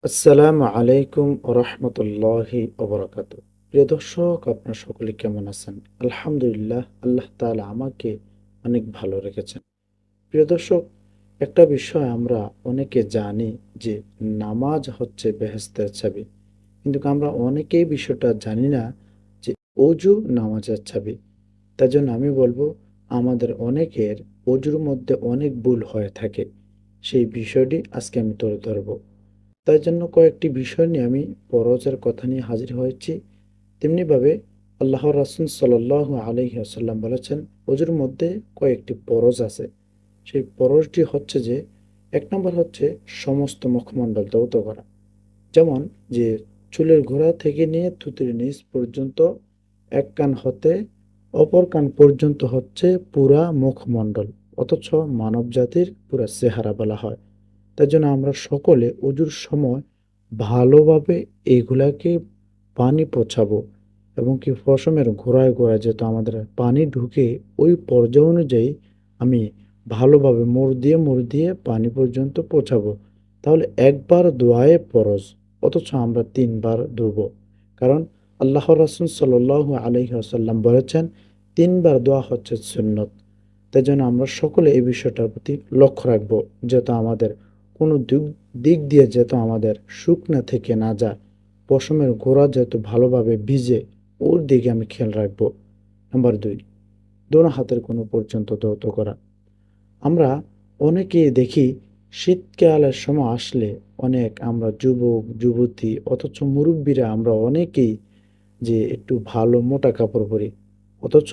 আসসালামু আলাইকুম রহমতুল্লাহি ওবরাকাতু। প্রিয় দর্শক, আপনার সকলে কেমন আছেন? আলহামদুলিল্লাহ, আল্লাহ তাআলা আমাকে অনেক ভালো রেখেছেন। প্রিয় দর্শক, একটা বিষয় আমরা অনেকে জানি যে নামাজ হচ্ছে বেহেশতের চাবি, কিন্তু আমরা অনেকেই বিষয়টা জানি না যে অজু নামাজের চাবি। তার জন্য আমি বলবো, আমাদের অনেকের অজুর মধ্যে অনেক ভুল হয়ে থাকে। সেই বিষয়টি আজকে আমি তুলে ধরবো। তাই জন্য কয়েকটি বিষয় নিয়ে আমি ফরজের কথা নিয়ে হাজির হয়েছি। তেমনিভাবে আল্লাহর রাসূল সাল্লাল্লাহু আলাইহি ওয়াসাল্লাম বলেছেন, অজুর মধ্যে কয়েকটি ফরজ আছে। সেই ফরজটি হচ্ছে যে, এক নম্বর হচ্ছে সমস্ত মুখমণ্ডল ধৌত করা। যেমন যে চুলের গোড়া থেকে নিয়ে থুতনির নিচ পর্যন্ত, এক কান হতে অপর কান পর্যন্ত হচ্ছে পুরা মুখমণ্ডল। অথচ মানব জাতির পুরা চেহারা বলা হয়। তার জন্য আমরা সকলে অজুর সময় ভালোভাবে এগুলাকে পানি পৌঁছাবো, এবং কি পশমের গোড়ায় গোড়ায় যেহেতু আমাদের পানি ঢুকে, ওই পর্যায় অনুযায়ী আমি ভালোভাবে মোড় দিয়ে পানি পর্যন্ত পৌঁছাবো। তাহলে একবার দোয়ায়ে ফরজ, অথচ আমরা তিনবার ধুবো। কারণ আল্লাহর রাসূল সাল্লাল্লাহু আলাইহি ওয়াসাল্লাম বলেছেন, তিনবার দোয়া হচ্ছে সুন্নত। তাই জন্য আমরা সকলে এই বিষয়টার প্রতি লক্ষ্য রাখবো, যাতে আমাদের কোনো দিক দিয়ে যাতে আমাদের শুকনা থেকে না যায়, পশমের গোড়া যাতে ভালোভাবে ভিজে, ওর দিকে আমি খেয়াল রাখবো। নাম্বার 2, দোনো হাতের কোনো পর্যন্ত ধৌত করা। আমরা অনেকেই দেখি শীতকালের সময় আসলে অনেক আমরা যুবক যুবতী অথচ মুরব্বীরা আমরা অনেকেই যে একটু ভালো মোটা কাপড় পরি, অথচ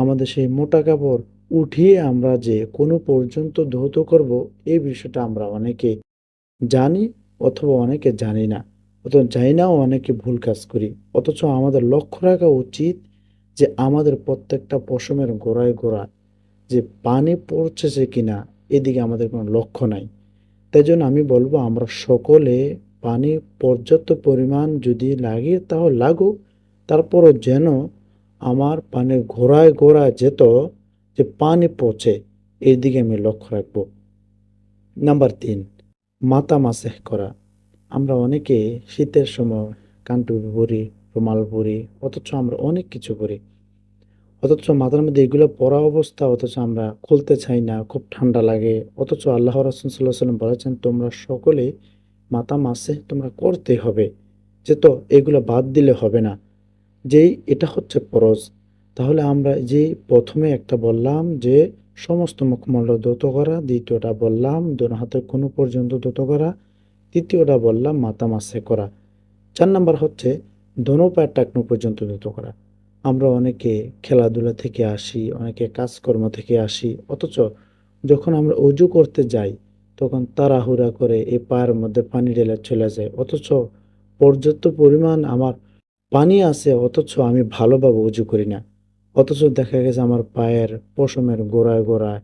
আমাদের সেই মোটা কাপড় উঠিয়ে আমরা যে কোনো পর্যন্ত ধৌত করব, এই বিষয়টা আমরা অনেকে জানি অথবা অনেকে জানি না, অথবা জানি না, অনেকে ভুল কাজ করি। অথচ আমাদের লক্ষ্য রাখা উচিত যে আমাদের প্রত্যেকটা পশমের গোড়ায় গোড়ায় যে পানি পড়ছে কিনা, এদিকে আমাদের কোনো লক্ষ্য নাই। তাই জন্য আমি বলবো, আমরা সকলে পানি পর্যাপ্ত পরিমাণ যদি লাগে তাহলে লাগুক, তারপরও যেন আমার পানির গোড়ায় গোড়ায় যেত, যে পানি পচে, এর দিকে আমি লক্ষ্য রাখবো। নাম্বার 3, মাথা মাসেহ করা। আমরা অনেকে শীতের সময় কানটুপি পরি, রুমাল পরি, অথচ আমরা অনেক কিছু করি, অথচ মাথার মধ্যে এগুলো পরা অবস্থা, অথচ আমরা খুলতে চাই না, খুব ঠান্ডা লাগে। অথচ আল্লাহ রাসূল সাল্লাল্লাহু আলাইহি ওয়াসাল্লাম বলেছেন, তোমরা সকলে মাথা মাসেহ তোমরা করতে হবে, যে তো এগুলো বাদ দিলে হবে না, যেই এটা হচ্ছে ফরজ। তাহলে আমরা যেই প্রথমে একটা বললাম যে সমস্ত মুখমণ্ডল ধৌত করা, দ্বিতীয়টা বললাম দোনো হাতের কোনো পর্যন্ত ধৌত করা, তৃতীয়টা বললাম মাথা মাসে করা, 4 নাম্বার হচ্ছে দোনো পায়ের টাকনু পর্যন্ত ধৌত করা। আমরা অনেকে খেলাধুলা থেকে আসি, অনেকে কাজকর্ম থেকে আসি, অথচ যখন আমরা অজু করতে যাই, তখন তাড়াহুড়া করে এই পায়ের মধ্যে পানি ঢেলে চলে যায়, অথচ পর্যাপ্ত পরিমাণ আমার পানি আছে, অথচ আমি ভালোভাবে অজু করি না। অথচ দেখা গেছে আমার পায়ের পশমের গোড়ায় গোড়ায়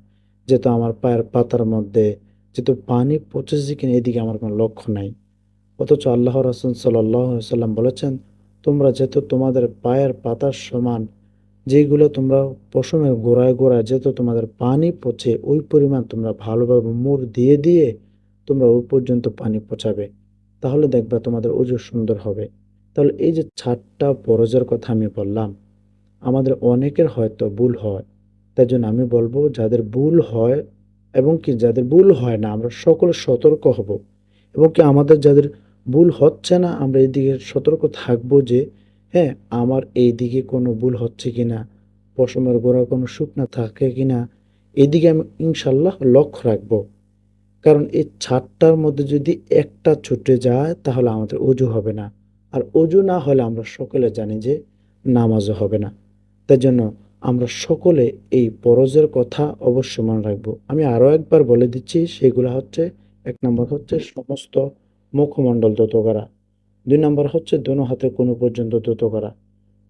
যেহেতু আমার পায়ের পাতার মধ্যে যেহেতু পানি পৌঁছেছে কিনা, এদিকে আমার কোনো লক্ষ্য নাই। অথচ আল্লাহ রাসূল সাল্লাল্লাহু আলাইহি ওয়াসাল্লাম বলেছেন, তোমরা যেহেতু তোমাদের পায়ের পাতার সমান, যেইগুলো তোমরা পশমের গোড়ায় গোড়ায় যেহেতু তোমাদের পানি পচে, ওই পরিমাণ তোমরা ভালোভাবে মুড় দিয়ে দিয়ে তোমরা ওই পর্যন্ত পানি পচাবে। তাহলে দেখবা তোমাদের অজু সুন্দর হবে। তাহলে এই যে 4টা ফরজের কথা আমি বললাম, আমাদের অনেকের হয়তো ভুল হয়। তাই জন্য আমি বলবো, যাদের ভুল হয় এবং কি যাদের ভুল হয় না, আমরা সকলে সতর্ক হব, এবং কি আমাদের যাদের ভুল হচ্ছে না, আমরা এদিকে সতর্ক থাকবো যে হ্যাঁ, আমার এইদিকে কোনো ভুল হচ্ছে কিনা, পশমের গোড়া কোনো শুকনা থাকে কিনা, এদিকে আমি ইনশাল্লাহ লক্ষ্য রাখবো। কারণ এই 4টার মধ্যে যদি একটা ছুটে যায়, তাহলে আমাদের অজু হবে না। আর অজু না হলে আমরা সকলে জানি যে নামাজও হবে না। তাই জন্য আমরা সকলে এই ফরজের কথা অবশ্যই মনে রাখবো। আমি আরও একবার বলে দিচ্ছি, সেগুলো হচ্ছে: 1 নম্বর হচ্ছে সমস্ত মুখমণ্ডল ধৌত করা, 2 নম্বর হচ্ছে দোনো হাতের কোণো পর্যন্ত ধৌত করা,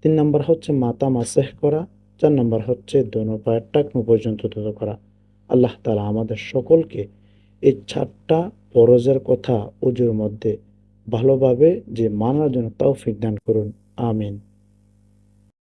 3 নম্বর হচ্ছে মাথা মাসেহ করা, 4 নম্বর হচ্ছে দোনো পায়ের টাকনু পর্যন্ত ধৌত করা। আল্লাহ তাআলা আমাদের সকলকে এই 4টা ফরজের কথা অজুর মধ্যে ভালোভাবে যে মানার জন্য তৌফিক দান করুন। আমিন।